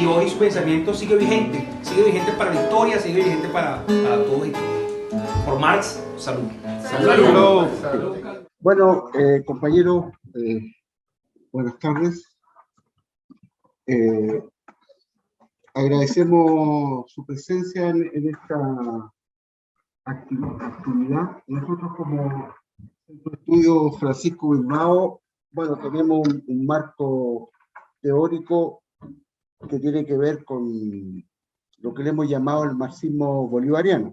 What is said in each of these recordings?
y hoy su pensamiento sigue vigente para la historia, sigue vigente para todos y todos. Por Marx, salud. Salud. Salud. Bueno, compañeros, buenas tardes. Agradecemos su presencia en esta actividad. Nosotros como Centro de Estudios Francisco Bilbao, bueno, tenemos un marco teórico que tiene que ver con lo que le hemos llamado el marxismo bolivariano.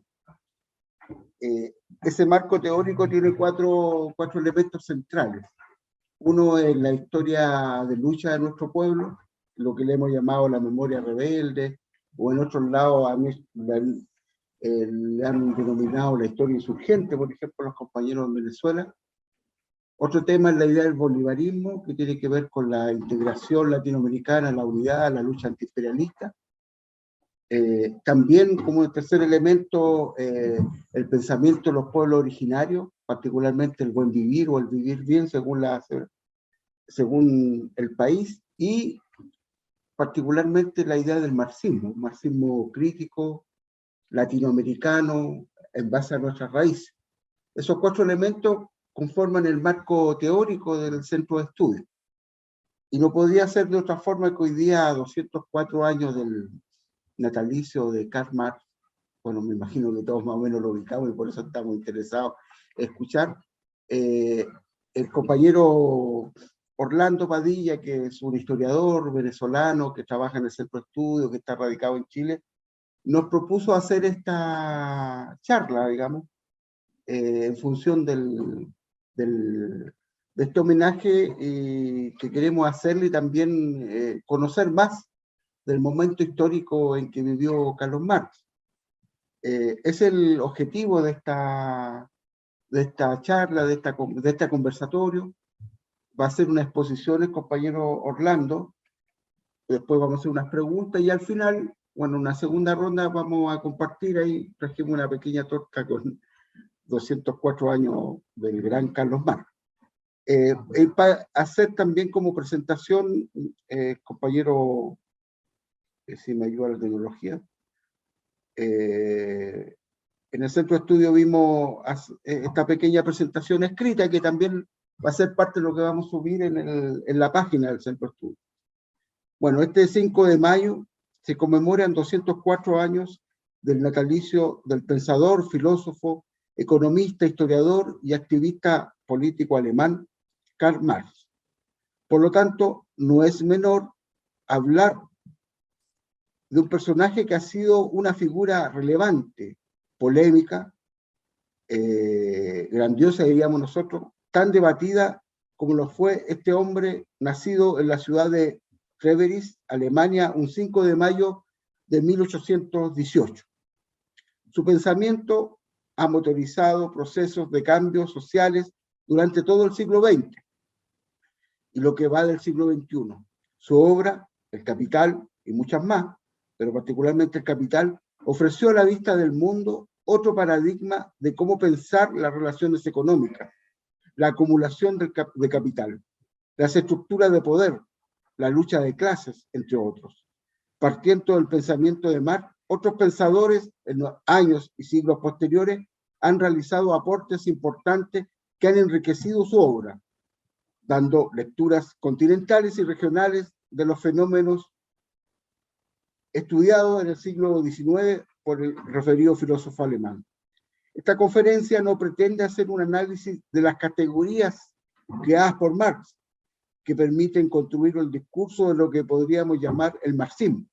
Ese marco teórico tiene cuatro elementos centrales. Uno es la historia de lucha de nuestro pueblo, lo que le hemos llamado la memoria rebelde, o en otros lados le han denominado la historia insurgente, por ejemplo, los compañeros en Venezuela. Otro tema es la idea del bolivarismo, que tiene que ver con la integración latinoamericana, la unidad, la lucha antiimperialista. También como tercer elemento, el pensamiento de los pueblos originarios, particularmente el buen vivir o el vivir bien según el país, y particularmente la idea del marxismo, un marxismo crítico, latinoamericano, en base a nuestras raíces. Esos cuatro elementos conforman el marco teórico del centro de estudio. Y no podía ser de otra forma que hoy día, a 204 años del natalicio de Karl Marx, bueno, me imagino que todos más o menos lo ubicamos y por eso estamos interesados en escuchar, el compañero Orlando Padilla, que es un historiador venezolano que trabaja en el centro de estudio, que está radicado en Chile, nos propuso hacer esta charla, digamos, en función de este homenaje que queremos hacerle y también conocer más del momento histórico en que vivió Carlos Marx. Es el objetivo de esta charla, de este conversatorio. Va a ser una exposición el compañero Orlando, después vamos a hacer unas preguntas y al final, bueno, una segunda ronda vamos a compartir. Ahí trajimos una pequeña torta con 204 años del gran Carlos Marx. Para hacer también como presentación, compañero, si me ayuda la tecnología, en el centro de estudio vimos esta pequeña presentación escrita que también va a ser parte de lo que vamos a subir en la página del centro de estudio. Bueno, este 5 de mayo se conmemoran 204 años del natalicio del pensador, filósofo, economista, historiador y activista político alemán Karl Marx. Por lo tanto, no es menor hablar de un personaje que ha sido una figura relevante, polémica, grandiosa, diríamos nosotros, tan debatida como lo fue este hombre nacido en la ciudad de Treveris, Alemania, un 5 de mayo de 1818. Su pensamiento ha motorizado procesos de cambios sociales durante todo el siglo XX y lo que va del siglo XXI. Su obra, El Capital y muchas más, pero particularmente El Capital, ofreció a la vista del mundo otro paradigma de cómo pensar las relaciones económicas, la acumulación de capital, las estructuras de poder, la lucha de clases, entre otros. Partiendo del pensamiento de Marx, otros pensadores en los años y siglos posteriores han realizado aportes importantes que han enriquecido su obra, dando lecturas continentales y regionales de los fenómenos estudiados en el siglo XIX por el referido filósofo alemán. Esta conferencia no pretende hacer un análisis de las categorías creadas por Marx, que permiten construir el discurso de lo que podríamos llamar el marxismo.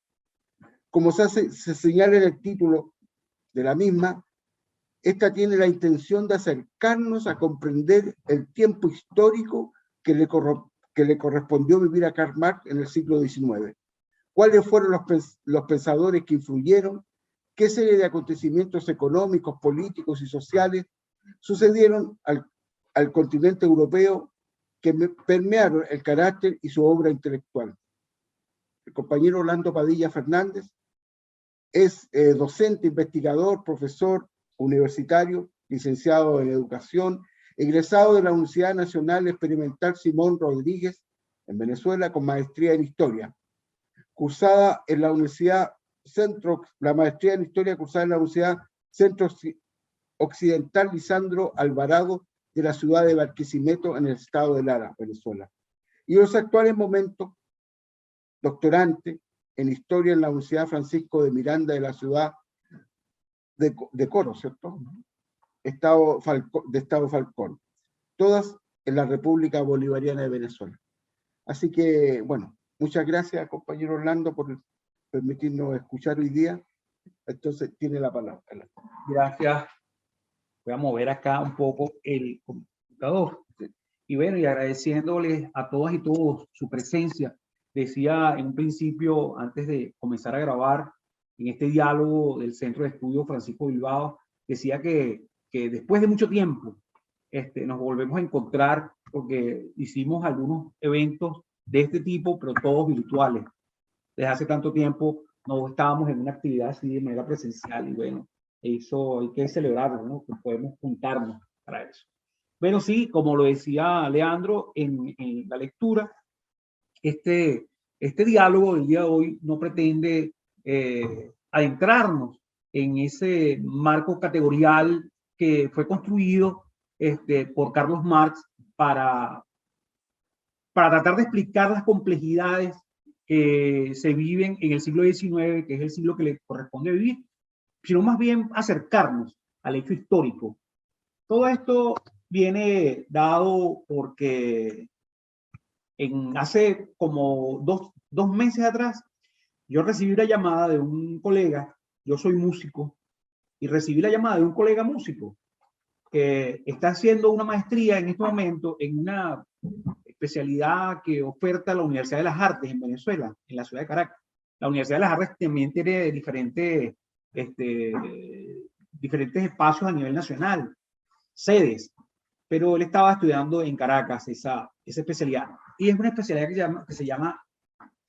Como se señala en el título de la misma, esta tiene la intención de acercarnos a comprender el tiempo histórico que le correspondió vivir a Karl Marx en el siglo XIX. ¿Cuáles fueron los pensadores que influyeron? ¿Qué serie de acontecimientos económicos, políticos y sociales sucedieron al continente europeo que permearon el carácter y su obra intelectual? El compañero Orlando Padilla Fernández es docente, investigador, profesor universitario, licenciado en educación, egresado de la Universidad Nacional Experimental Simón Rodríguez en Venezuela con maestría en historia. cursada en la Universidad la maestría en Historia cursada en la Universidad Centro Occidental Lisandro Alvarado de la ciudad de Barquisimeto en el estado de Lara, Venezuela. Y en los actuales momentos, doctorante en Historia en la Universidad Francisco de Miranda de la ciudad de Coro, ¿cierto? Estado Falcón. Todas en la República Bolivariana de Venezuela. Así que, bueno, muchas gracias, compañero Orlando, por permitirnos escuchar hoy día. Entonces, tiene la palabra. Gracias. Voy a mover acá un poco el computador. Y bueno, y agradeciéndoles a todas y todos su presencia. Decía en un principio, antes de comenzar a grabar, en este diálogo del Centro de Estudios Francisco Bilbao, decía que después de mucho tiempo nos volvemos a encontrar porque hicimos algunos eventos de este tipo, pero todos virtuales. Desde hace tanto tiempo no estábamos en una actividad así de manera presencial y bueno, eso hay que celebrarlo, ¿no? Que podemos juntarnos para eso. Bueno, sí, como lo decía Leandro en la lectura, este diálogo del día de hoy no pretende adentrarnos en ese marco categorial que fue construido por Carlos Marx para tratar de explicar las complejidades que se viven en el siglo XIX, que es el siglo que le corresponde vivir, sino más bien acercarnos al hecho histórico. Todo esto viene dado porque hace como dos meses atrás yo recibí una llamada de un colega, yo soy músico, y recibí la llamada de un colega músico que está haciendo una maestría en este momento en una especialidad que oferta la Universidad de las Artes en Venezuela, en la ciudad de Caracas. La Universidad de las Artes también tiene diferentes espacios a nivel nacional, sedes, pero él estaba estudiando en Caracas esa especialidad. Y es una especialidad que se llama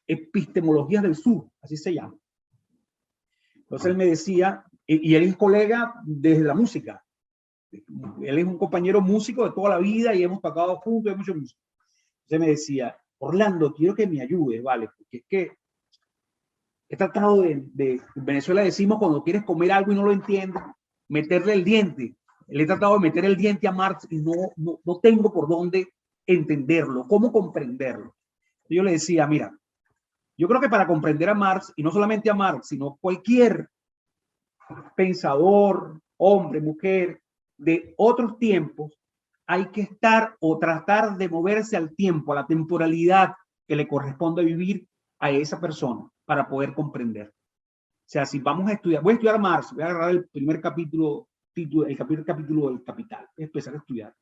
Epistemologías del Sur, así se llama. Entonces él me decía, y él es colega desde la música. Él es un compañero músico de toda la vida y hemos tocado juntos, hay mucho música. Entonces me decía, Orlando, quiero que me ayudes, ¿vale? Porque es que he tratado en Venezuela decimos cuando quieres comer algo y no lo entiendes, meterle el diente. Le he tratado de meter el diente a Marx y no tengo por dónde entenderlo, cómo comprenderlo. Yo le decía, mira, yo creo que para comprender a Marx, y no solamente a Marx, sino cualquier pensador, hombre, mujer, de otros tiempos, hay que estar o tratar de moverse al tiempo, a la temporalidad que le corresponde vivir a esa persona para poder comprender. O sea, si vamos a estudiar, voy a estudiar Marx, voy a agarrar el primer capítulo, el capítulo del Capital, voy a empezar a estudiar.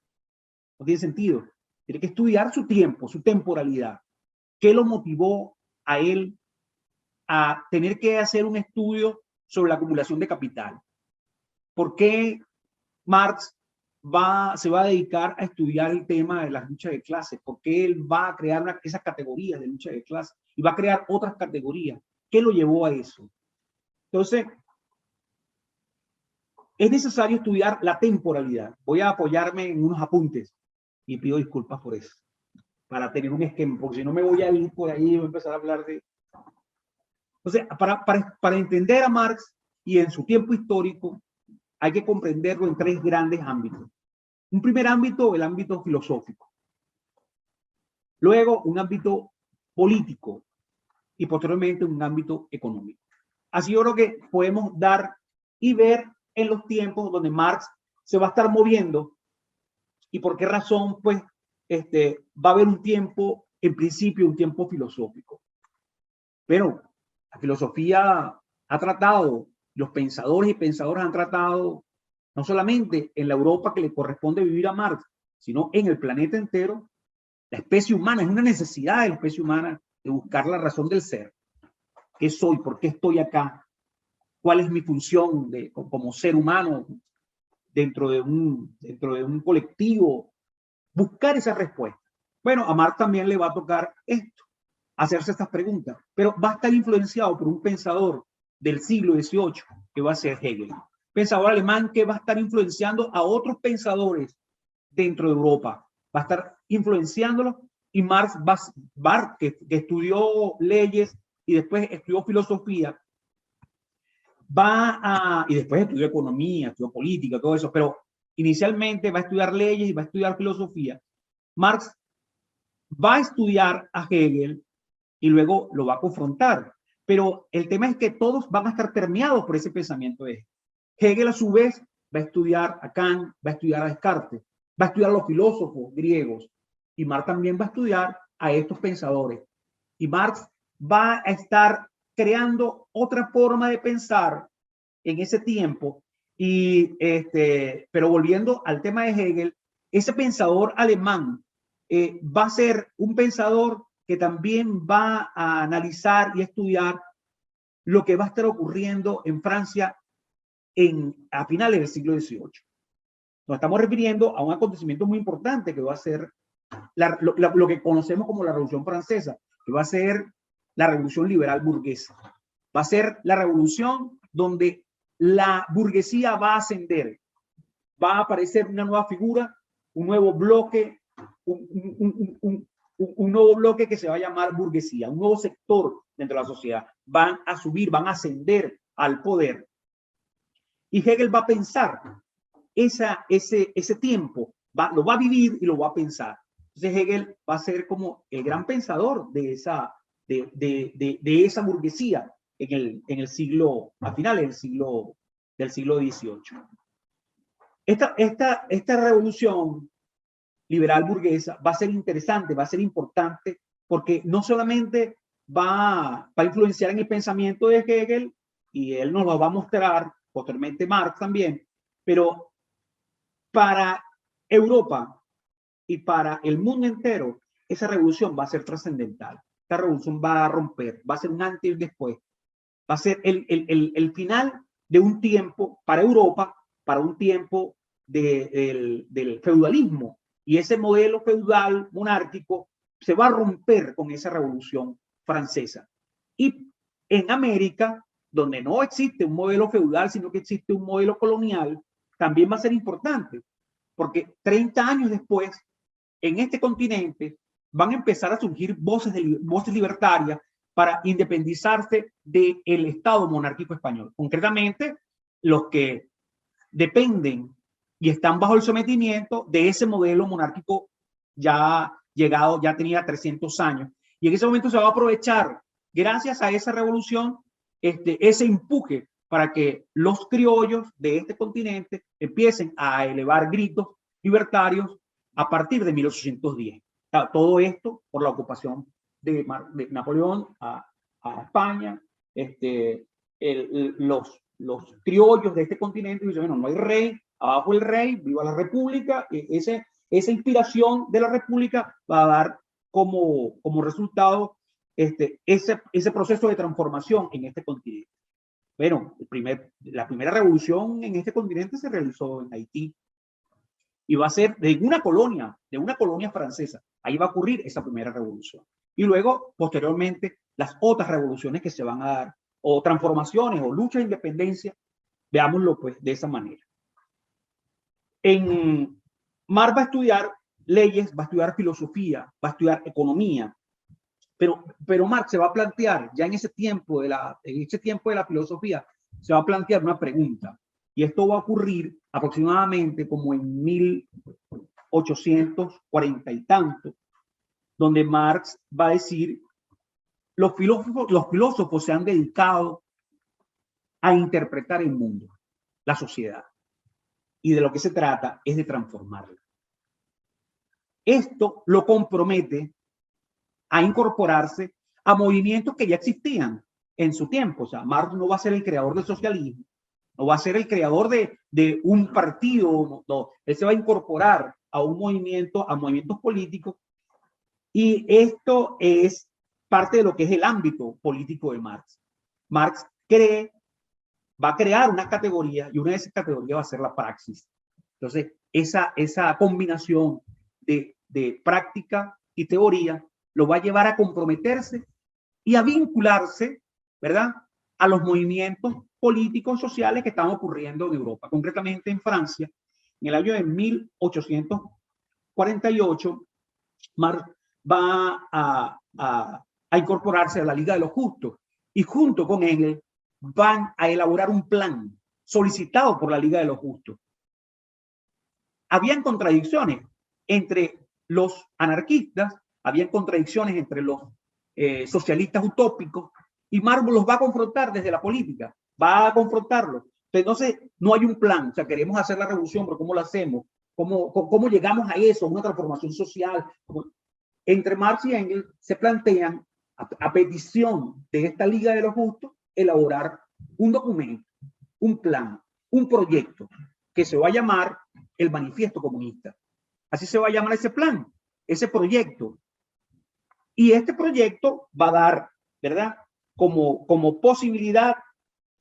No tiene sentido. Tiene que estudiar su tiempo, su temporalidad. ¿Qué lo motivó a él a tener que hacer un estudio sobre la acumulación de capital? ¿Por qué Marx se va a dedicar a estudiar el tema de las luchas de clases? ¿Por qué él va a crear esas categorías de lucha de clases y va a crear otras categorías? ¿Qué lo llevó a eso? Entonces, es necesario estudiar la temporalidad. Voy a apoyarme en unos apuntes y pido disculpas por eso, para tener un esquema, porque si no me voy a ir por ahí y voy a empezar a hablar de... Entonces, para entender a Marx y en su tiempo histórico, hay que comprenderlo en tres grandes ámbitos. Un primer ámbito, el ámbito filosófico. Luego, un ámbito político y posteriormente un ámbito económico. Así yo creo que podemos dar y ver en los tiempos donde Marx se va a estar moviendo y por qué razón, pues, va a haber un tiempo, en principio, un tiempo filosófico. Pero la filosofía ha tratado, los pensadores y pensadoras han tratado, no solamente en la Europa que le corresponde vivir a Marx, sino en el planeta entero, la especie humana, es una necesidad de la especie humana de buscar la razón del ser. ¿Qué soy? ¿Por qué estoy acá? ¿Cuál es mi función como ser humano dentro de un colectivo? Buscar esa respuesta. Bueno, a Marx también le va a tocar esto, hacerse estas preguntas, pero va a estar influenciado por un pensador del siglo XVIII que va a ser Hegel. Pensador alemán que va a estar influenciando a otros pensadores dentro de Europa. Va a estar influenciándolos y Marx que estudió leyes y después estudió filosofía, y después estudió economía, estudió política, todo eso, pero inicialmente va a estudiar leyes y va a estudiar filosofía. Marx va a estudiar a Hegel y luego lo va a confrontar. Pero el tema es que todos van a estar permeados por ese pensamiento de Hegel. Hegel, a su vez, va a estudiar a Kant, va a estudiar a Descartes, va a estudiar a los filósofos griegos, y Marx también va a estudiar a estos pensadores. Y Marx va a estar creando otra forma de pensar en ese tiempo. Pero volviendo al tema de Hegel, ese pensador alemán va a ser un pensador que también va a analizar y estudiar lo que va a estar ocurriendo en Francia a finales del siglo XVIII. Nos estamos refiriendo a un acontecimiento muy importante que va a ser lo que conocemos como la Revolución Francesa, que va a ser la Revolución Liberal Burguesa. Va a ser la revolución donde la burguesía va a ascender, va a aparecer una nueva figura, un nuevo bloque, un nuevo bloque que se va a llamar burguesía, un nuevo sector dentro de la sociedad. Van a subir, van a ascender al poder. Y Hegel va a pensar ese tiempo, lo va a vivir y lo va a pensar. Entonces Hegel va a ser como el gran pensador de esa burguesía en el siglo, a finales del siglo XVIII. Esta revolución liberal burguesa va a ser interesante, va a ser importante, porque no solamente va a influenciar en el pensamiento de Hegel, y él nos lo va a mostrar posteriormente Marx también, pero para Europa y para el mundo entero, esa revolución va a ser trascendental. Esta revolución va a romper, va a ser un antes y un después. Va a ser el final de un tiempo para Europa, para un tiempo del feudalismo. Y ese modelo feudal monárquico se va a romper con esa revolución francesa. Y en América, donde no existe un modelo feudal, sino que existe un modelo colonial, también va a ser importante, porque 30 años después, en este continente, van a empezar a surgir voces libertarias para independizarse del Estado monárquico español. Concretamente, los que dependen y están bajo el sometimiento de ese modelo monárquico ya llegado, ya tenía 300 años. Y en ese momento se va a aprovechar, gracias a esa revolución, ese empuje para que los criollos de este continente empiecen a elevar gritos libertarios a partir de 1810. Todo esto por la ocupación de Napoleón a España. Los criollos de este continente dicen, bueno, no hay rey, abajo el rey, viva la república. Esa inspiración de la república va a dar como resultado ese proceso de transformación en este continente. Bueno, la primera revolución en este continente se realizó en Haití, y va a ser de una colonia francesa. Ahí va a ocurrir esa primera revolución. Y luego, posteriormente, las otras revoluciones que se van a dar, o transformaciones, o lucha de independencia, veámoslo pues de esa manera. Marx va a estudiar leyes, va a estudiar filosofía, va a estudiar economía, pero Marx se va a plantear, ya en ese tiempo de la filosofía, se va a plantear una pregunta. Y esto va a ocurrir aproximadamente como en 1840 y tanto, donde Marx va a decir, los filósofos se han dedicado a interpretar el mundo, la sociedad, y de lo que se trata es de transformarla. Esto lo compromete a incorporarse a movimientos que ya existían en su tiempo. O sea, Marx no va a ser el creador del socialismo, no va a ser el creador de un partido, no. Él se va a incorporar a un movimiento, a movimientos políticos, y esto es parte de lo que es el ámbito político de Marx. Marx va a crear una categoría, y una de esas categorías va a ser la praxis. Entonces, esa combinación de práctica y teoría lo va a llevar a comprometerse y a vincularse, ¿verdad?, a los movimientos políticos sociales que están ocurriendo en Europa, concretamente en Francia. En el año de 1848, Marx va a a incorporarse a la Liga de los Justos y junto con Engels van a elaborar un plan solicitado por la Liga de los Justos. Habían contradicciones entre los anarquistas, habían contradicciones entre los socialistas utópicos, y Marx los va a confrontar desde la política, va a confrontarlos. Entonces, no hay un plan, o sea, queremos hacer la revolución, pero ¿cómo lo hacemos? ¿Cómo llegamos a eso? Una transformación social. Entre Marx y Engels se plantean, a petición de esta Liga de los Justos, elaborar un documento, un plan, un proyecto que se va a llamar el Manifiesto Comunista. Así se va a llamar ese plan, ese proyecto. Y este proyecto va a dar, ¿verdad?, como posibilidad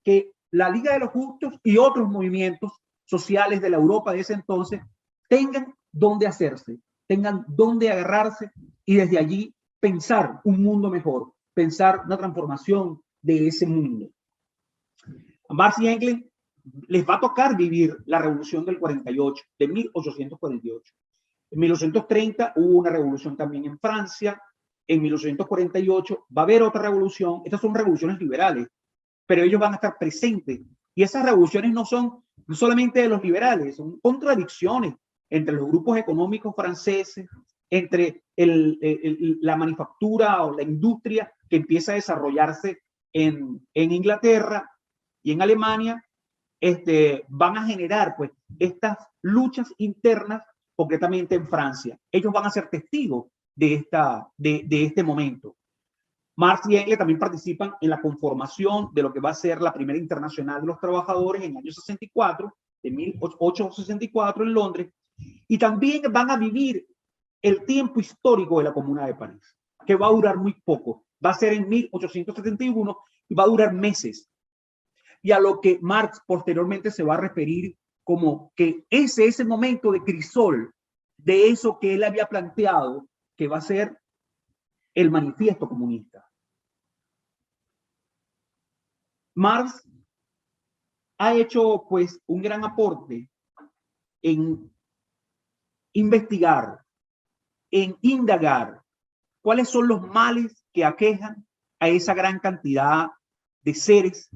que la Liga de los Justos y otros movimientos sociales de la Europa de ese entonces tengan dónde hacerse, tengan dónde agarrarse y desde allí pensar un mundo mejor, pensar una transformación de ese mundo. A Marx y Engels les va a tocar vivir la revolución del 48, de 1848. En 1830 hubo una revolución también en Francia. En 1848 va a haber otra revolución. Estas son revoluciones liberales, pero ellos van a estar presentes. Y esas revoluciones no son solamente de los liberales, son contradicciones entre los grupos económicos franceses, entre la manufactura o la industria que empieza a desarrollarse en Inglaterra y en Alemania. Van a generar pues estas luchas internas, concretamente en Francia. Ellos van a ser testigos de este momento. Marx y Engels también participan en la conformación de lo que va a ser la primera internacional de los trabajadores en el año 64, de 1864 en Londres, y también van a vivir el tiempo histórico de la Comuna de París, que va a durar muy poco. Va a ser en 1871 y va a durar meses. Y a lo que Marx posteriormente se va a referir como que ese es el momento de crisol de eso que él había planteado, que va a ser el Manifiesto Comunista. Marx ha hecho pues un gran aporte en investigar, en indagar cuáles son los males que aquejan a esa gran cantidad de seres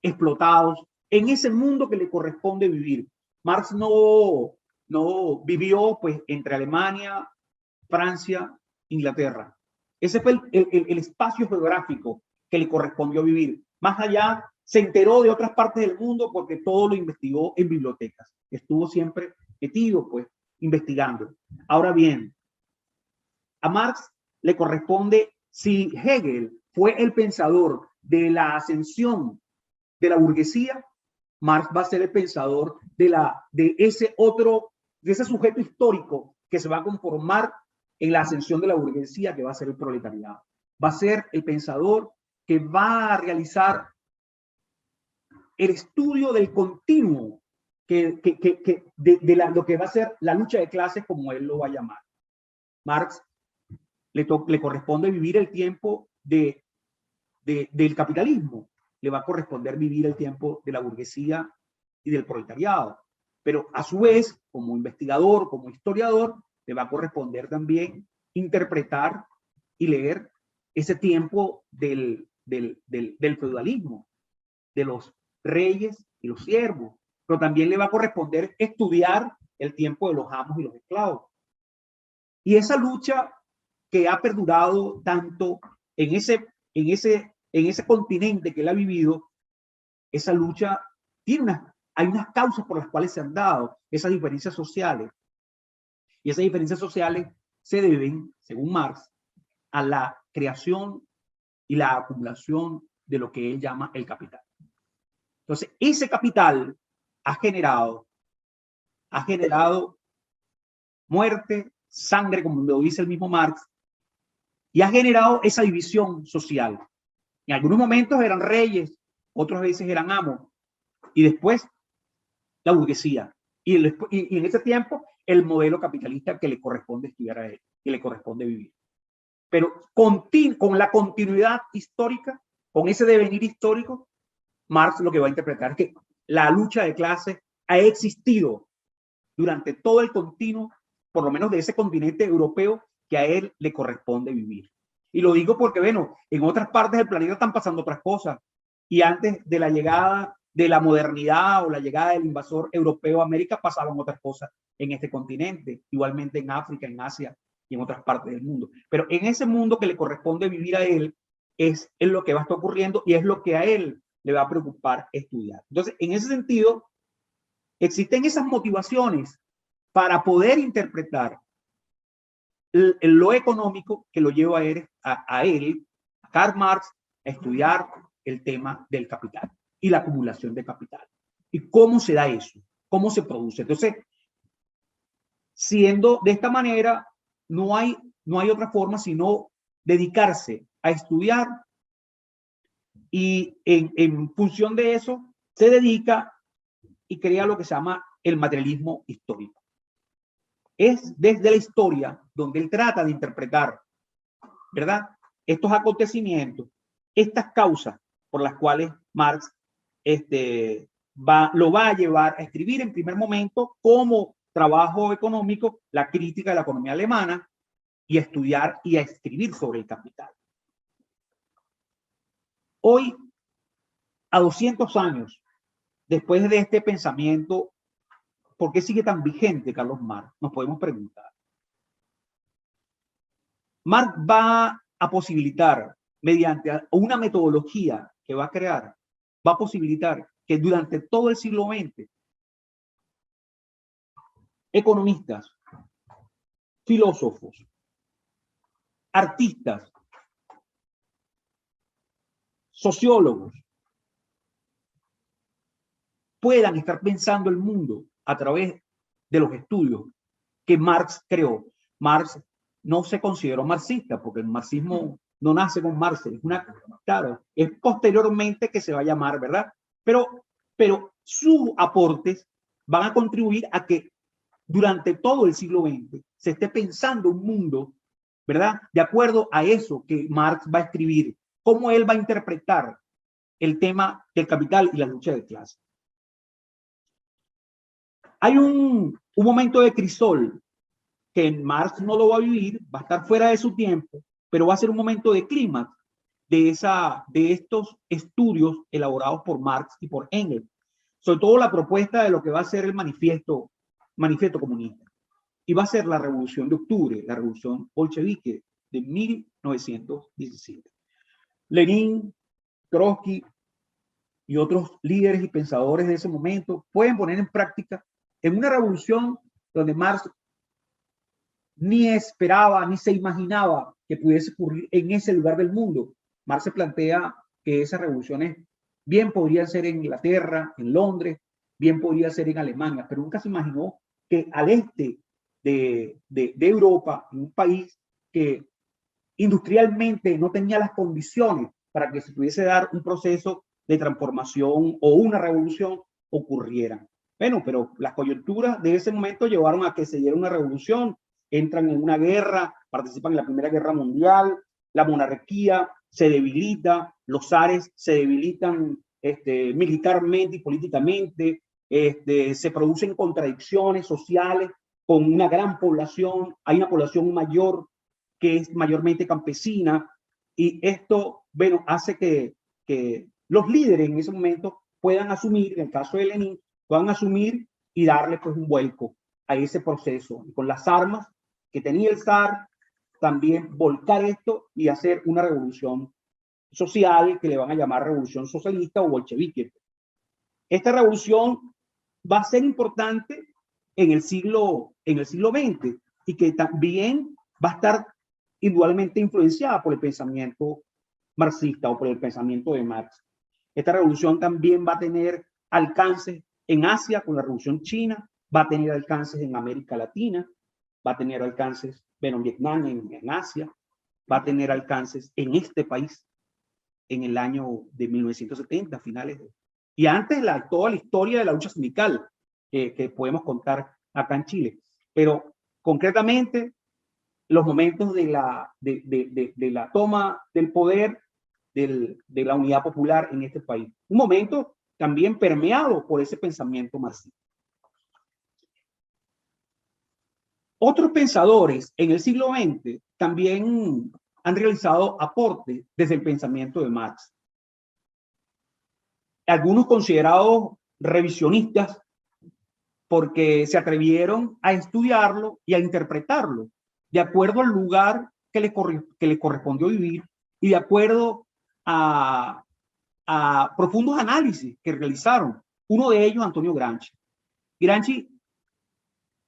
explotados en ese mundo que le corresponde vivir. Marx no vivió pues entre Alemania, Francia, Inglaterra. Ese fue el espacio geográfico que le correspondió vivir. Más allá, se enteró de otras partes del mundo porque todo lo investigó en bibliotecas. Estuvo siempre metido, pues, investigando. Ahora bien, a Marx le corresponde, si Hegel fue el pensador de la ascensión de la burguesía, Marx va a ser el pensador de ese sujeto histórico que se va a conformar en la ascensión de la burguesía, que va a ser el proletariado. Va a ser el pensador que va a realizar el estudio del continuo de lo que va a ser la lucha de clases, como él lo va a llamar. Marx le corresponde vivir el tiempo del capitalismo, le va a corresponder vivir el tiempo de la burguesía y del proletariado, pero a su vez, como investigador, como historiador, le va a corresponder también interpretar y leer ese tiempo del feudalismo, de los reyes y los siervos, pero también le va a corresponder estudiar el tiempo de los amos y los esclavos. Y esa lucha que ha perdurado tanto en ese continente que él ha vivido, esa lucha hay unas causas por las cuales se han dado esas diferencias sociales. Y esas diferencias sociales se deben, según Marx, a la creación y la acumulación de lo que él llama el capital. Entonces, ese capital ha generado muerte, sangre, como lo dice el mismo Marx, y ha generado esa división social. En algunos momentos eran reyes, otras veces eran amos, y después la burguesía. Y en ese tiempo, el modelo capitalista que le corresponde estudiar a él, que le corresponde vivir. Pero con la continuidad histórica, con ese devenir histórico, Marx lo que va a interpretar es que la lucha de clases ha existido durante todo el continuo, por lo menos de ese continente europeo que a él le corresponde vivir. Y lo digo porque, bueno, en otras partes del planeta están pasando otras cosas. Y antes de la llegada de la modernidad o la llegada del invasor europeo a América pasaban otras cosas en este continente, igualmente en África, en Asia y en otras partes del mundo. Pero en ese mundo que le corresponde vivir a él es lo que va a estar ocurriendo y es lo que a él le va a preocupar estudiar. Entonces, en ese sentido, existen esas motivaciones para poder interpretar lo económico que lo lleva a Karl Marx, a estudiar el tema del capital y la acumulación de capital. ¿Y cómo se da eso? ¿Cómo se produce? Entonces, siendo de esta manera, no hay otra forma sino dedicarse a estudiar y en función de eso se dedica y crea lo que se llama el materialismo histórico. Es desde la historia donde él trata de interpretar, ¿verdad?, estos acontecimientos, estas causas por las cuales Marx lo va a llevar a escribir en primer momento como trabajo económico la crítica de la economía alemana y a estudiar y a escribir sobre el capital. Hoy, a 200 años después de este pensamiento, ¿por qué sigue tan vigente Carlos Marx? Nos podemos preguntar. Marx va a posibilitar, mediante una metodología que va a crear, va a posibilitar que durante todo el siglo XX, economistas, filósofos, artistas, sociólogos, puedan estar pensando el mundo a través de los estudios que Marx creó. Marx no se consideró marxista porque el marxismo no nace con Marx, claro, es posteriormente que se va a llamar, ¿verdad? Pero sus aportes van a contribuir a que durante todo el siglo XX se esté pensando un mundo, ¿verdad?, de acuerdo a eso que Marx va a escribir, cómo él va a interpretar el tema del capital y la lucha de clase. Hay un momento de crisol que Marx no lo va a vivir, va a estar fuera de su tiempo, pero va a ser un momento de clímax de estos estudios elaborados por Marx y por Engels, sobre todo la propuesta de lo que va a ser el manifiesto comunista. Y va a ser la Revolución de Octubre, la Revolución Bolchevique de 1917. Lenin, Trotsky y otros líderes y pensadores de ese momento pueden poner en práctica en una revolución donde Marx ni esperaba, ni se imaginaba que pudiese ocurrir en ese lugar del mundo. Marx se plantea que esas revoluciones bien podrían ser en Inglaterra, en Londres, bien podría ser en Alemania, pero nunca se imaginó que al este de Europa, en un país que industrialmente no tenía las condiciones para que se pudiese dar un proceso de transformación o una revolución, ocurrieran. Bueno, pero las coyunturas de ese momento llevaron a que se diera una revolución, entran en una guerra, participan en la Primera Guerra Mundial, la monarquía se debilita, los zares se debilitan militarmente y políticamente, se producen contradicciones sociales con una gran población, hay una población mayor que es mayormente campesina, y esto, bueno, hace que los líderes en ese momento puedan asumir, en el caso de Lenin, puedan asumir y darle pues un vuelco a ese proceso, y con las armas que tenía el zar, también volcar esto y hacer una revolución social que le van a llamar revolución socialista o bolchevique. Esta revolución va a ser importante en el siglo XX y que también va a estar indudablemente influenciada por el pensamiento marxista o por el pensamiento de Marx. Esta revolución también va a tener alcances en Asia con la revolución china, va a tener alcances en América Latina, va a tener alcances, bueno, en Vietnam, en Asia, va a tener alcances en este país en el año de 1970, finales de, y antes toda la historia de la lucha sindical que podemos contar acá en Chile. Pero concretamente, los momentos de la toma del poder de la unidad popular en este país. Un momento también permeado por ese pensamiento marxista. Otros pensadores en el siglo XX también han realizado aportes desde el pensamiento de Marx. Algunos considerados revisionistas porque se atrevieron a estudiarlo y a interpretarlo de acuerdo al lugar que le correspondió vivir y de acuerdo a profundos análisis que realizaron. Uno de ellos, Antonio Gramsci. Gramsci,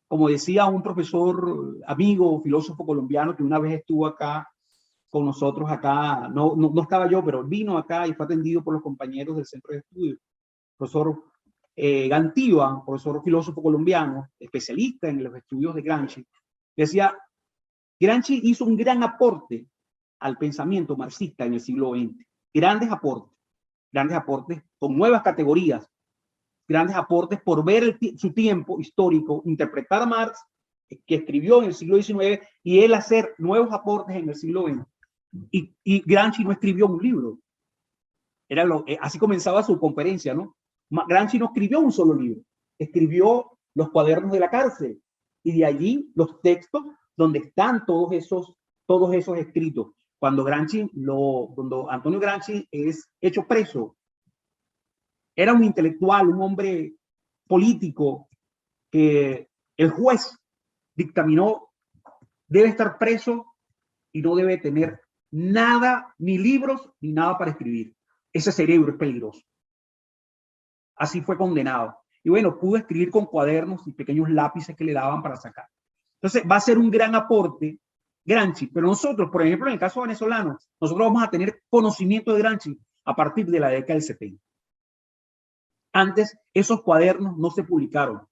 como decía un profesor, amigo, filósofo colombiano que una vez estuvo acá con nosotros, acá, no estaba yo, pero vino acá y fue atendido por los compañeros del centro de estudio, profesor Gantiva, profesor filósofo colombiano, especialista en los estudios de Gramsci, decía, Gramsci hizo un gran aporte al pensamiento marxista en el siglo XX. Grandes aportes con nuevas categorías, grandes aportes por ver su tiempo histórico, interpretar a Marx, que escribió en el siglo XIX, y él hacer nuevos aportes en el siglo XX. Y Gramsci no escribió un libro. Así comenzaba su conferencia, ¿no? Gramsci no escribió un solo libro, escribió los cuadernos de la cárcel y de allí los textos donde están todos esos escritos. Cuando Antonio Gramsci es hecho preso, era un intelectual, un hombre político que el juez dictaminó debe estar preso y no debe tener nada, ni libros, ni nada para escribir. Ese cerebro es peligroso. Así fue condenado. Y bueno, pudo escribir con cuadernos y pequeños lápices que le daban para sacar. Entonces, va a ser un gran aporte Gramsci. Pero nosotros, por ejemplo, en el caso venezolano, nosotros vamos a tener conocimiento de Gramsci a partir de la década del 70. Antes, esos cuadernos no se publicaron.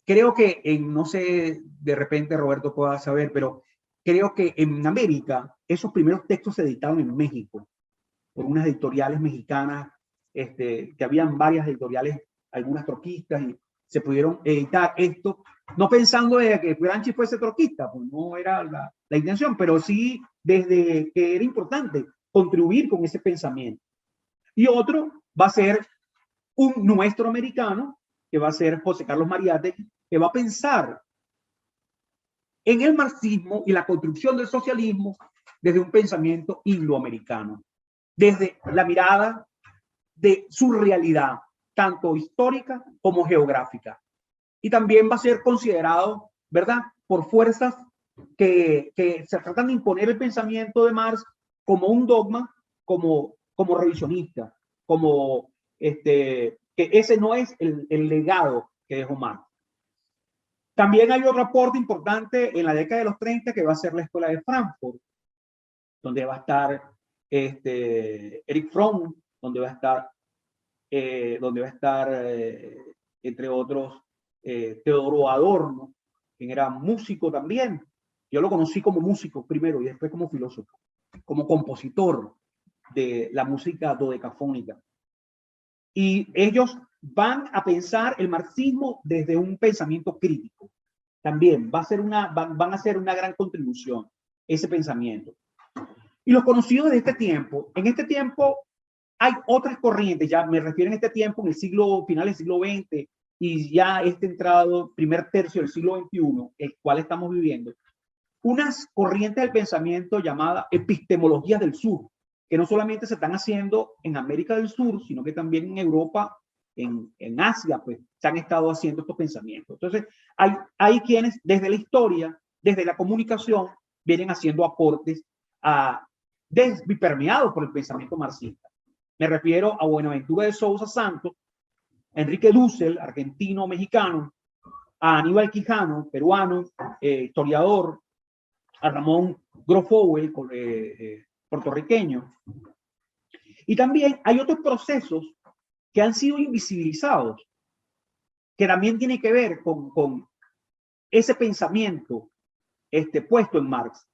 Creo que no sé, de repente Roberto pueda saber, pero creo que en América esos primeros textos se editaron en México por unas editoriales mexicanas, que habían varias editoriales, algunas troquistas, y se pudieron editar esto, no pensando de que Gramsci fuese troquista, pues no era la intención, pero sí desde que era importante contribuir con ese pensamiento. Y otro va a ser un nuestro americano, que va a ser José Carlos Mariátegui, que va a pensar en el marxismo y la construcción del socialismo desde un pensamiento indoamericano, desde la mirada de su realidad, tanto histórica como geográfica. Y también va a ser considerado, ¿verdad?, por fuerzas que se tratan de imponer el pensamiento de Marx como un dogma, como revisionista, como que ese no es el legado que dejó Marx. También hay otro aporte importante en la década de los 30 que va a ser la Escuela de Frankfurt, donde va a estar Erich Fromm, donde va a estar entre otros, Teodoro Adorno, quien era músico también. Yo lo conocí como músico primero y después como filósofo, como compositor de la música dodecafónica. Y ellos van a pensar el marxismo desde un pensamiento crítico. También van a hacer una gran contribución ese pensamiento. Y los conocidos de este tiempo, en este tiempo hay otras corrientes, ya me refiero en este tiempo, en el final del siglo XX y ya entrado primer tercio del siglo XXI, el cual estamos viviendo, unas corrientes del pensamiento llamadas epistemologías del sur, que no solamente se están haciendo en América del Sur, sino que también en Europa, en Asia, pues se han estado haciendo estos pensamientos. Entonces, hay quienes desde la historia, desde la comunicación, vienen haciendo aportes permeados por el pensamiento marxista. Me refiero a Buenaventura de Sousa Santos, Enrique Dussel, argentino-mexicano, a Aníbal Quijano, peruano, historiador, a Ramón Grofowel, puertorriqueño. Y también hay otros procesos que han sido invisibilizados, que también tienen que ver con ese pensamiento puesto en Marx.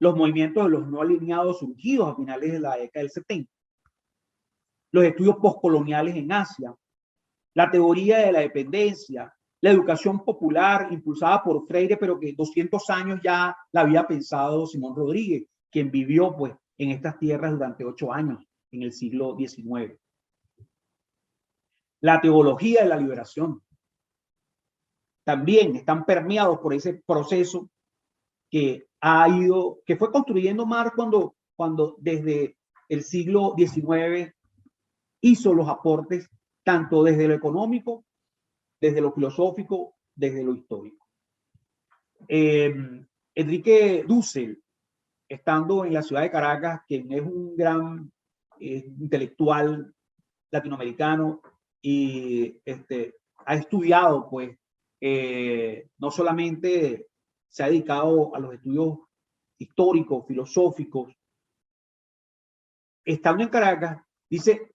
Los movimientos de los no alineados surgidos a finales de la década del 70. Los estudios postcoloniales en Asia, la teoría de la dependencia, la educación popular impulsada por Freire, pero que 200 años ya la había pensado Simón Rodríguez, quien vivió pues en estas tierras durante 8 años en el siglo XIX. La teología de la liberación. También están permeados por ese proceso que fue construyendo Marx cuando desde el siglo XIX hizo los aportes tanto desde lo económico, desde lo filosófico, desde lo histórico. Enrique Dussel, estando en la ciudad de Caracas, quien es un gran intelectual latinoamericano y ha estudiado, pues, no solamente se ha dedicado a los estudios históricos, filosóficos. Estando en Caracas, dice,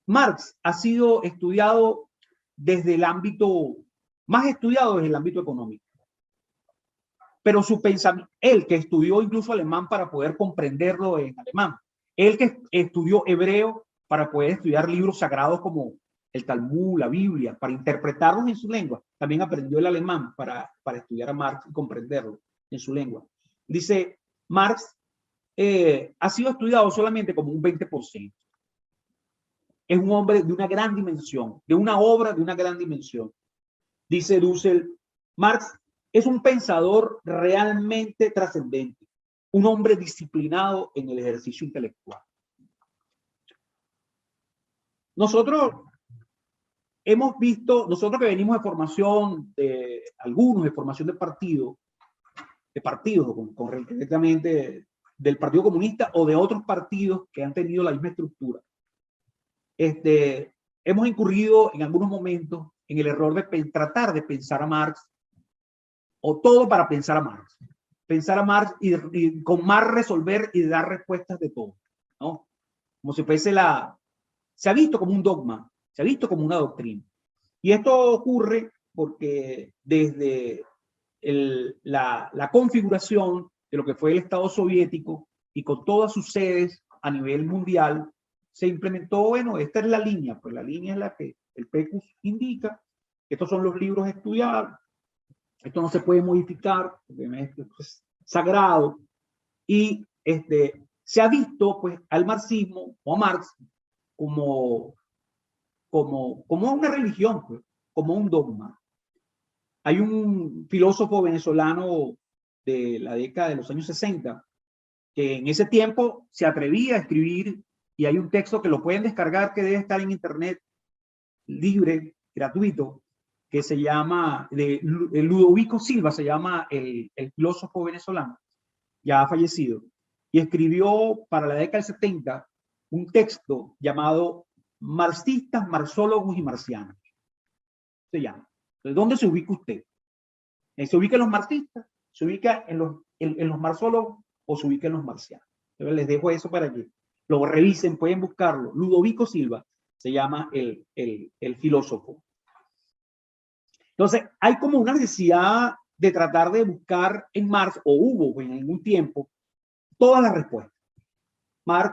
Marx ha sido estudiado desde el ámbito, más estudiado desde el ámbito económico. Pero su pensamiento, él que estudió incluso alemán para poder comprenderlo en alemán, él que estudió hebreo para poder estudiar libros sagrados como el Talmud, la Biblia, para interpretarlos en su lengua, también aprendió el alemán para estudiar a Marx y comprenderlo en su lengua. Dice, Marx ha sido estudiado solamente como un 20%. Es un hombre de una gran dimensión, de una obra de una gran dimensión. Dice Dussel, Marx es un pensador realmente trascendente, un hombre disciplinado en el ejercicio intelectual. Nosotros hemos visto, nosotros que venimos de formación, de algunos de formación de partidos concretamente del Partido Comunista o de otros partidos que han tenido la misma estructura, hemos incurrido en algunos momentos en el error de tratar de pensar a Marx, o todo para pensar a Marx. Pensar a Marx y con Marx resolver y dar respuestas de todo, ¿no? Como si fuese se ha visto como un dogma, se ha visto como una doctrina. Y esto ocurre porque desde la configuración de lo que fue el Estado soviético y con todas sus sedes a nivel mundial, se implementó, bueno, esta es la línea, pues la línea es la que el PECUS indica, estos son los libros estudiados, esto no se puede modificar, esto es sagrado, y se ha visto pues al marxismo o a Marx como una religión, pues, como un dogma. Hay un filósofo venezolano de la década de los años 60 que en ese tiempo se atrevía a escribir, y hay un texto que lo pueden descargar que debe estar en internet libre, gratuito, que se llama, de Ludovico Silva, se llama el filósofo venezolano, ya ha fallecido, y escribió para la década del 70 un texto llamado Marxistas, Marxólogos y Marcianos. Se llama. Entonces, ¿dónde se ubica usted? ¿Se ubica en los marxistas? ¿Se ubica en los marxólogos o se ubica en los marcianos? Entonces, les dejo eso para que lo revisen, pueden buscarlo. Ludovico Silva se llama el filósofo. Entonces, hay como una necesidad de tratar de buscar en Marx, o hubo en algún tiempo, todas las respuestas.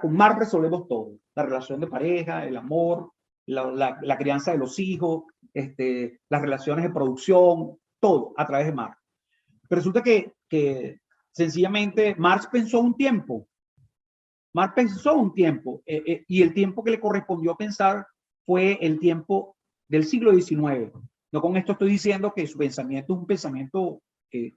Con Marx resolvemos todo. La relación de pareja, el amor, la crianza de los hijos, las relaciones de producción, todo a través de Marx. Pero resulta que sencillamente Marx pensó un tiempo. Marx pensó un tiempo y el tiempo que le correspondió pensar fue el tiempo del siglo XIX. No con esto estoy diciendo que su pensamiento es un pensamiento que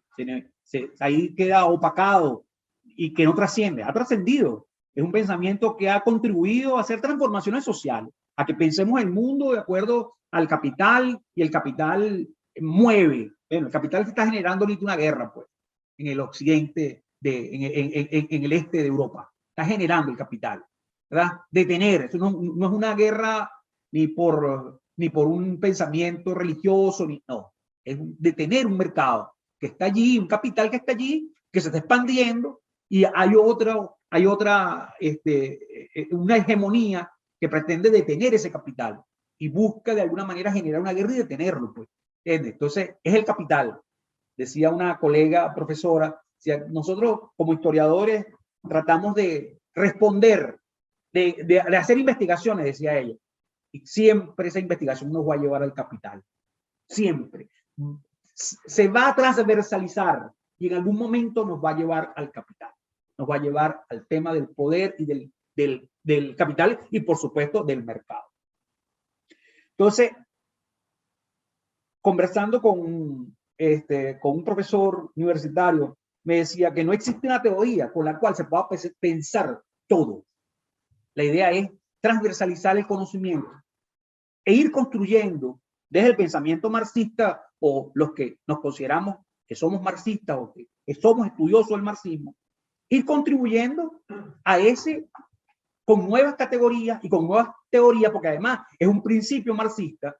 ahí queda opacado y que no trasciende. Ha trascendido. Es un pensamiento que ha contribuido a hacer transformaciones sociales, a que pensemos el mundo de acuerdo al capital, y el capital mueve. Bueno, el capital está generando ahorita una guerra, pues, en el occidente, en el este de Europa. Está generando el capital, ¿verdad? Detener. Eso no es una guerra ni por un pensamiento religioso, no. Es detener un mercado que está allí, un capital que está allí, que se está expandiendo, y hay una hegemonía que pretende detener ese capital y busca de alguna manera generar una guerra y detenerlo, pues. Entonces, es el capital. Decía una colega profesora, nosotros como historiadores tratamos de responder, de hacer investigaciones, decía ella, y siempre esa investigación nos va a llevar al capital. Siempre. Se va a transversalizar y en algún momento nos va a llevar al capital. Nos va a llevar al tema del poder y del capital y, por supuesto, del mercado. Entonces, conversando con un profesor universitario me decía que no existe una teoría con la cual se pueda pensar todo. La idea es transversalizar el conocimiento e ir construyendo desde el pensamiento marxista, o los que nos consideramos que somos marxistas o que somos estudiosos del marxismo, ir contribuyendo a ese con nuevas categorías y con nuevas teorías, porque además es un principio marxista,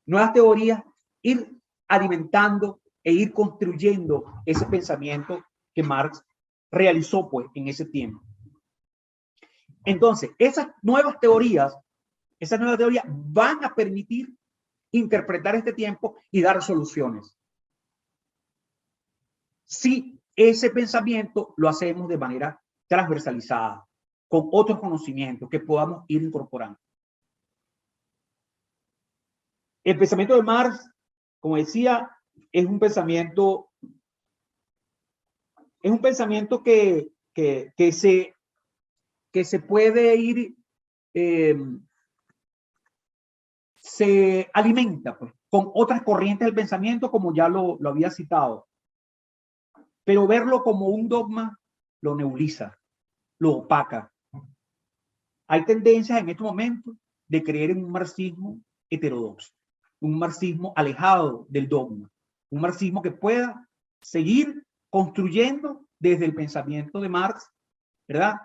nuevas teorías, ir alimentando e ir construyendo ese pensamiento que Marx realizó pues en ese tiempo. Entonces, esas nuevas teorías van a permitir interpretar este tiempo y dar soluciones. Si ese pensamiento lo hacemos de manera transversalizada, con otros conocimientos que podamos ir incorporando. El pensamiento de Marx, como decía, es un pensamiento que se puede ir, se alimenta pues, con otras corrientes del pensamiento, como ya lo había citado. Pero verlo como un dogma lo nebuliza, lo opaca. Hay tendencias en este momento de creer en un marxismo heterodoxo, un marxismo alejado del dogma, un marxismo que pueda seguir construyendo desde el pensamiento de Marx, ¿verdad?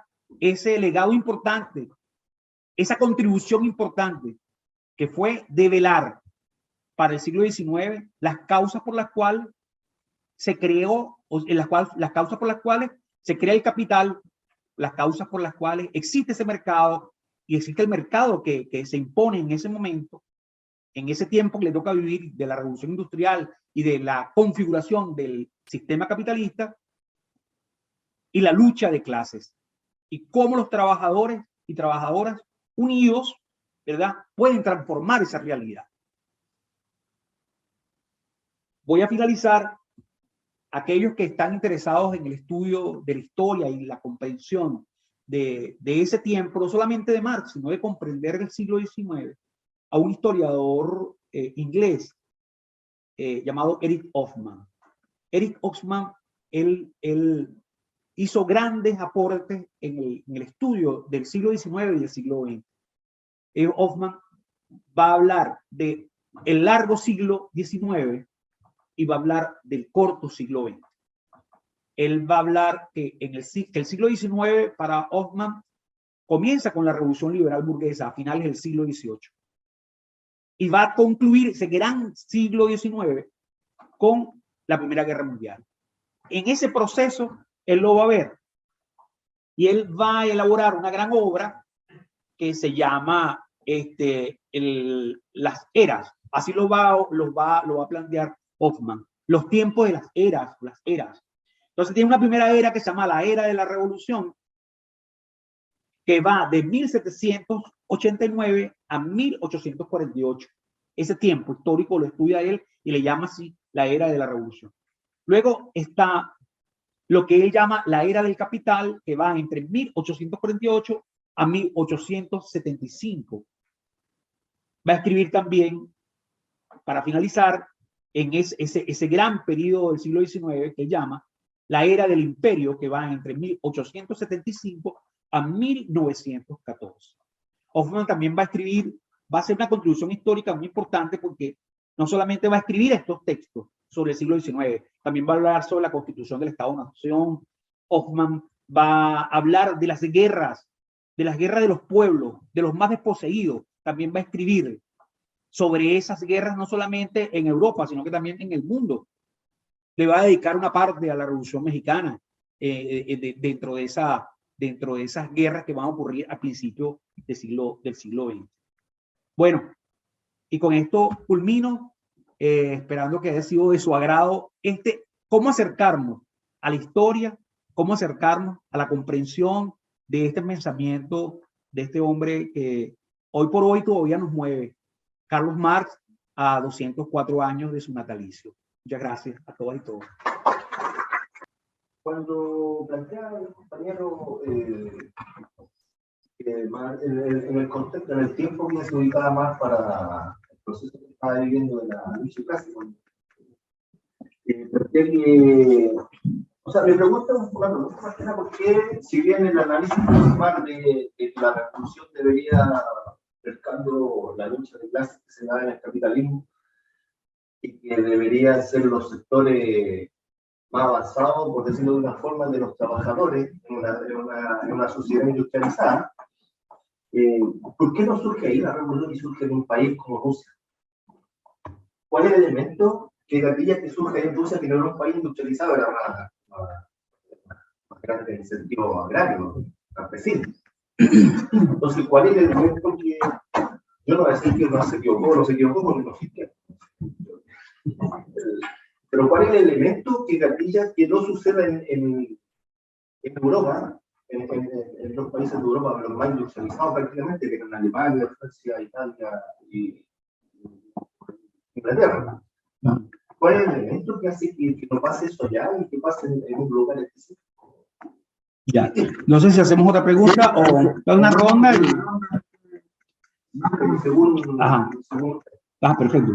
Ese legado importante, esa contribución importante que fue develar para el siglo XIX las causas por las cuales se creó, las causas por las cuales se crea el capital, las causas por las cuales existe ese mercado y existe el mercado que se impone en ese momento, en ese tiempo que le toca vivir de la revolución industrial y de la configuración del sistema capitalista, y la lucha de clases y cómo los trabajadores y trabajadoras unidos, ¿verdad?, pueden transformar esa realidad. Voy a finalizar. Aquellos que están interesados en el estudio de la historia y la comprensión de ese tiempo, no solamente de Marx, sino de comprender el siglo XIX, a un historiador inglés llamado Eric Hobsbawm. Eric Hobsbawm, él hizo grandes aportes en el estudio del siglo XIX y del siglo XX. Eric Hobsbawm va a hablar del largo siglo XIX y va a hablar del corto siglo XX. Él va a hablar que el siglo XIX para Hobsbawm comienza con la revolución liberal burguesa a finales del siglo XVIII y va a concluir ese gran siglo XIX con la Primera Guerra Mundial. En ese proceso él lo va a ver y él va a elaborar una gran obra que se llama las eras. Así lo va a plantear Hobsbawm, los tiempos de las eras. Entonces tiene una primera era que se llama la era de la revolución, que va de 1789 a 1848. Ese tiempo histórico lo estudia él y le llama así la era de la revolución. Luego está lo que él llama la era del capital, que va entre 1848 a 1875. Va a escribir también, para finalizar, en ese gran periodo del siglo XIX que llama la era del imperio, que va entre 1875 a 1914. Hobsbawm también va a escribir, va a hacer una contribución histórica muy importante, porque no solamente va a escribir estos textos sobre el siglo XIX, también va a hablar sobre la constitución del Estado-Nación. Hobsbawm va a hablar de las guerras de los pueblos, de los más desposeídos. También va a escribir sobre esas guerras, no solamente en Europa, sino que también en el mundo. Le va a dedicar una parte a la Revolución Mexicana dentro de esas guerras que van a ocurrir a principios del siglo XX. Bueno, y con esto culmino, esperando que haya sido de su agrado cómo acercarnos a la historia, cómo acercarnos a la comprensión de este pensamiento de este hombre que hoy por hoy todavía nos mueve, Carlos Marx, a 204 años de su natalicio. Muchas gracias a todas y todos. Cuando plantea el compañero en el contexto, en el tiempo que se ubicaba más para el proceso que estaba viviendo de la lucha clásica, plantea que O sea, mi pregunta es una pregunta más que nada, porque si bien el análisis principal de que la revolución debería, el cambio, la lucha de clases que se da en el capitalismo, y que deberían ser los sectores más avanzados, por decirlo de una forma, de los trabajadores en una sociedad industrializada, ¿por qué no surge ahí la revolución y surge en un país como Rusia? ¿Cuál es el elemento que gatilla que surge en Rusia, que no era un país industrializado, era más grande en el sentido agrario, campesino? Entonces, ¿cuál es el elemento que yo no voy a decir que no se equivocó porque no existe? Pero ¿cuál es el elemento que gatilla que no suceda en Europa, en los países de Europa, los más industrializados prácticamente, que eran Alemania, Francia, Italia y Inglaterra? ¿Cuál es el elemento que hace que no pase eso allá y que pase en un lugar específico? Ya, no sé si hacemos otra pregunta o una ronda. Según, Ajá. según Perfecto.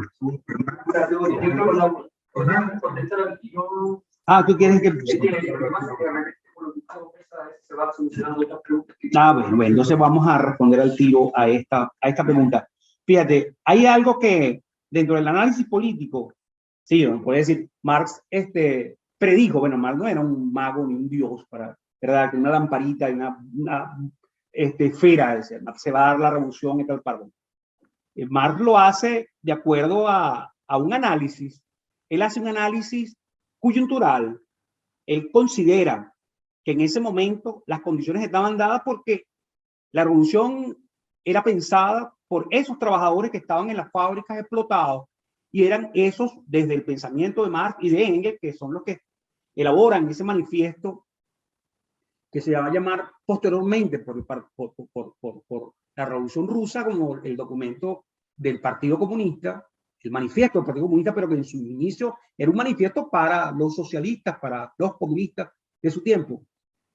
la teoría. Tú quieres que... Bueno, entonces vamos a responder al tiro a esta pregunta. Fíjate, hay algo que dentro del análisis político, sí, puede decir, Marx predijo, bueno, Marx no era un mago ni un dios, ¿verdad? Que una lamparita y una esfera, se va a dar la revolución y tal, perdón. Marx lo hace de acuerdo a un análisis. Él hace un análisis coyuntural. Él considera que en ese momento las condiciones estaban dadas porque la revolución era pensada por esos trabajadores que estaban en las fábricas explotados, y eran esos, desde el pensamiento de Marx y de Engels, que son los que elaboran ese manifiesto que se va a llamar posteriormente por la Revolución Rusa como el documento del Partido Comunista, el manifiesto del Partido Comunista, pero que en su inicio era un manifiesto para los socialistas, para los comunistas de su tiempo.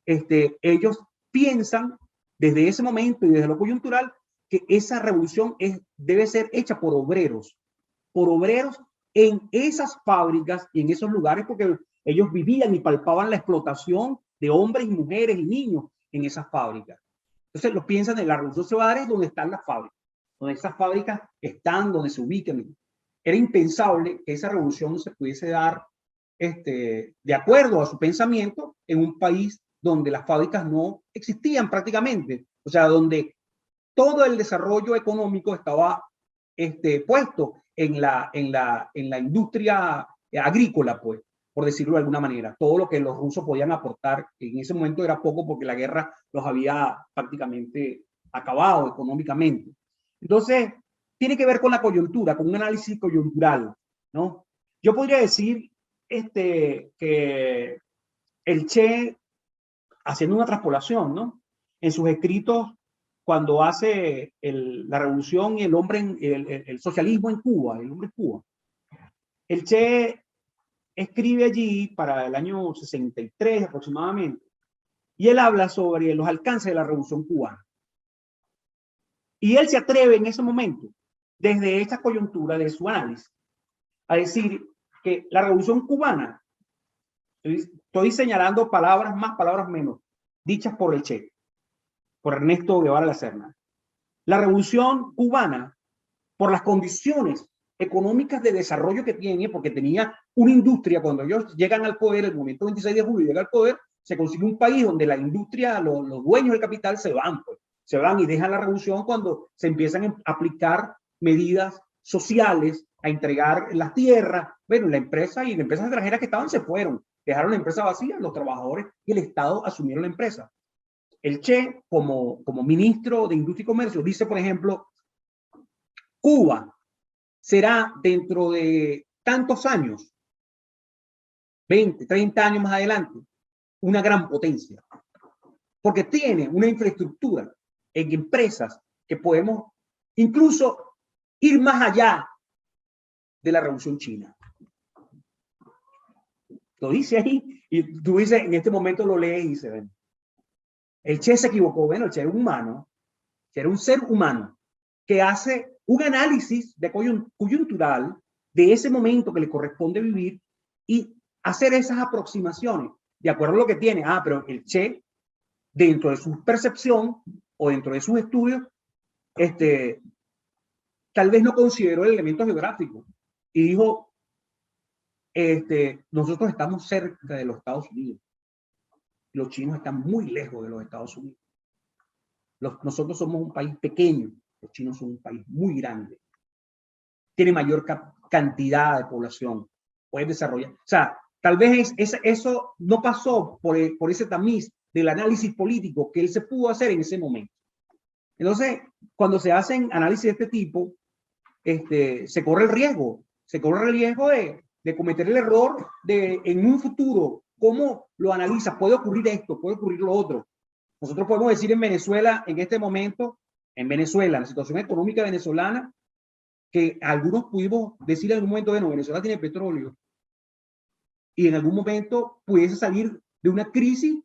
Ellos piensan desde ese momento y desde lo coyuntural que esa revolución debe ser hecha por obreros en esas fábricas y en esos lugares, porque ellos vivían y palpaban la explotación de hombres y mujeres y niños en esas fábricas. Entonces los piensan de la revolución se va a dar es donde están las fábricas, donde esas fábricas están, donde se ubican. Era impensable que esa revolución se pudiese dar de acuerdo a su pensamiento en un país donde las fábricas no existían prácticamente, o sea, donde todo el desarrollo económico estaba puesto en la industria agrícola, pues, por decirlo de alguna manera. Todo lo que los rusos podían aportar en ese momento era poco porque la guerra los había prácticamente acabado económicamente. Entonces, tiene que ver con la coyuntura, con un análisis coyuntural, ¿no? Yo podría decir que el Che, haciendo una traspolación, ¿no? En sus escritos, cuando hace la revolución y el socialismo en Cuba, el hombre en Cuba, el Che escribe allí para el año 63 aproximadamente, y él habla sobre los alcances de la revolución cubana. Y él se atreve en ese momento, desde esta coyuntura de su análisis, a decir que la revolución cubana, estoy señalando palabras más, palabras menos, dichas por el Che, por Ernesto Guevara La Serna. La revolución cubana, por las condiciones económicas de desarrollo que tiene, porque tenía una industria, cuando ellos llegan al poder, el momento 26 de julio llega al poder, se consigue un país donde la industria, los dueños del capital se van, pues, se van y dejan la revolución cuando se empiezan a aplicar medidas sociales, a entregar las tierras. Bueno, la empresa y las empresas extranjeras que estaban se fueron, dejaron la empresa vacía, los trabajadores y el Estado asumieron la empresa. El Che, como ministro de Industria y Comercio, dice, por ejemplo, Cuba será dentro de tantos años, 20, 30 años más adelante, una gran potencia, porque tiene una infraestructura en empresas que podemos incluso ir más allá de la Revolución China. Lo dice ahí, y tú dices, en este momento lo lees y dices, ven, el Che se equivocó. Bueno, el Che era un humano, era un ser humano que hace un análisis de coyuntural de ese momento que le corresponde vivir y hacer esas aproximaciones de acuerdo a lo que tiene. Ah, pero el Che, dentro de su percepción o dentro de sus estudios, tal vez no consideró el elemento geográfico y dijo, nosotros estamos cerca de los Estados Unidos. Los chinos están muy lejos de los Estados Unidos. Nosotros somos un país pequeño, los chinos son un país muy grande. Tiene mayor cantidad de población, puede desarrollar. O sea, tal vez eso no pasó por ese tamiz del análisis político que él se pudo hacer en ese momento. Entonces, cuando se hacen análisis de este tipo, se corre el riesgo de cometer el error de en un futuro, ¿cómo lo analiza? Puede ocurrir esto, puede ocurrir lo otro. Nosotros podemos decir en Venezuela, en este momento, en Venezuela, la situación económica venezolana, que algunos pudimos decir en algún momento, bueno, Venezuela tiene petróleo y en algún momento pudiese salir de una crisis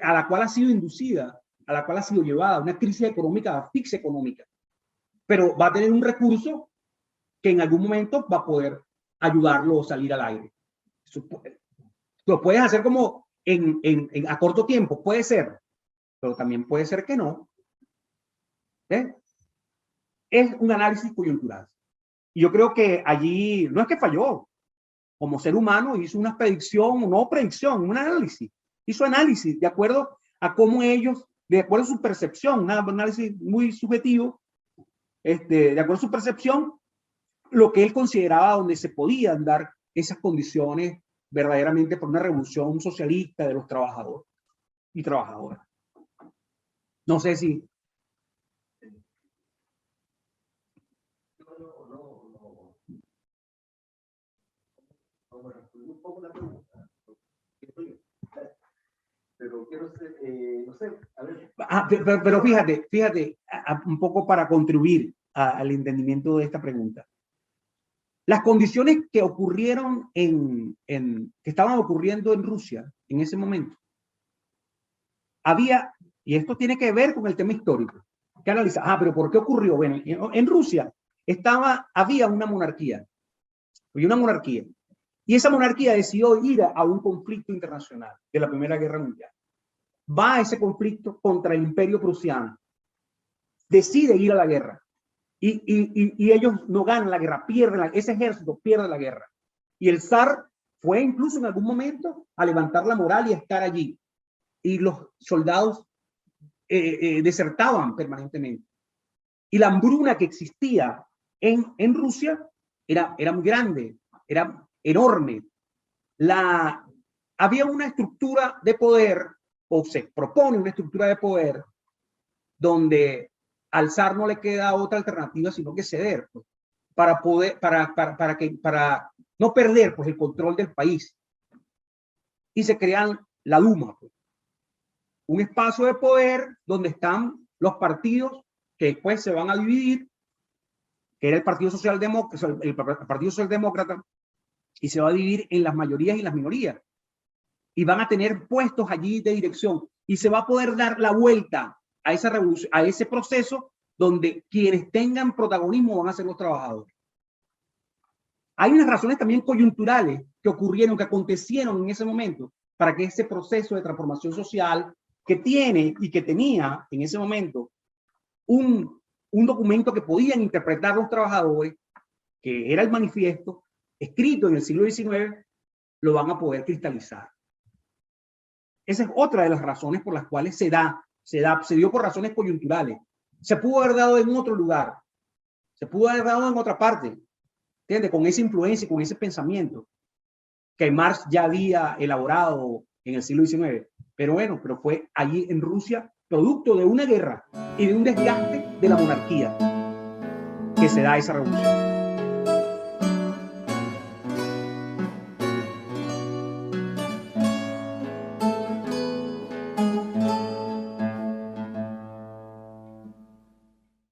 a la cual ha sido inducida, a la cual ha sido llevada, una crisis económica, asfixia económica, pero va a tener un recurso que en algún momento va a poder ayudarlo a salir al aire. Lo puedes hacer como a corto tiempo, puede ser, pero también puede ser que no. Es un análisis coyuntural. Y yo creo que allí no es que falló. Como ser humano hizo una predicción, no predicción, un análisis. Hizo análisis de acuerdo a cómo ellos, de acuerdo a su percepción, un análisis muy subjetivo, de acuerdo a su percepción, lo que él consideraba donde se podían dar esas condiciones verdaderamente por una revolución socialista de los trabajadores y trabajadoras. No sé si... Un poco la pregunta, pero quiero ser, no sé, a ver. Pero fíjate, un poco para contribuir al entendimiento de esta pregunta. Las condiciones que ocurrieron que estaban ocurriendo en Rusia en ese momento, había, y esto tiene que ver con el tema histórico, que analiza, pero ¿por qué ocurrió? Bueno, en Rusia había una monarquía, y esa monarquía decidió ir a un conflicto internacional de la Primera Guerra Mundial. Va a ese conflicto contra el Imperio Prusiano, decide ir a la guerra, y ellos no ganan la guerra, ese ejército pierde la guerra. Y el zar fue incluso en algún momento a levantar la moral y a estar allí. Y los soldados desertaban permanentemente. Y la hambruna que existía en Rusia era muy grande, era enorme. Había una estructura de poder, o se propone una estructura de poder, donde al zar no le queda otra alternativa sino que ceder, pues, para no perder, pues, el control del país. Y se crean la Duma, pues, un espacio de poder donde están los partidos que después se van a dividir, que era el Partido Socialdemócrata, y se va a dividir en las mayorías y las minorías. Y van a tener puestos allí de dirección. Y se va a poder dar la vuelta a esa revolución, a ese proceso donde quienes tengan protagonismo van a ser los trabajadores. Hay unas razones también coyunturales que ocurrieron, que acontecieron en ese momento para que ese proceso de transformación social que tiene y que tenía en ese momento un documento que podían interpretar los trabajadores, que era el manifiesto, escrito en el siglo XIX, lo van a poder cristalizar. Esa es otra de las razones por las cuales se dio por razones coyunturales. Se pudo haber dado en otro lugar, se pudo haber dado en otra parte, ¿entiendes? Con esa influencia, con ese pensamiento que Marx ya había elaborado en el siglo XIX. Pero bueno, fue allí en Rusia, producto de una guerra y de un desgaste de la monarquía, que se da esa revolución.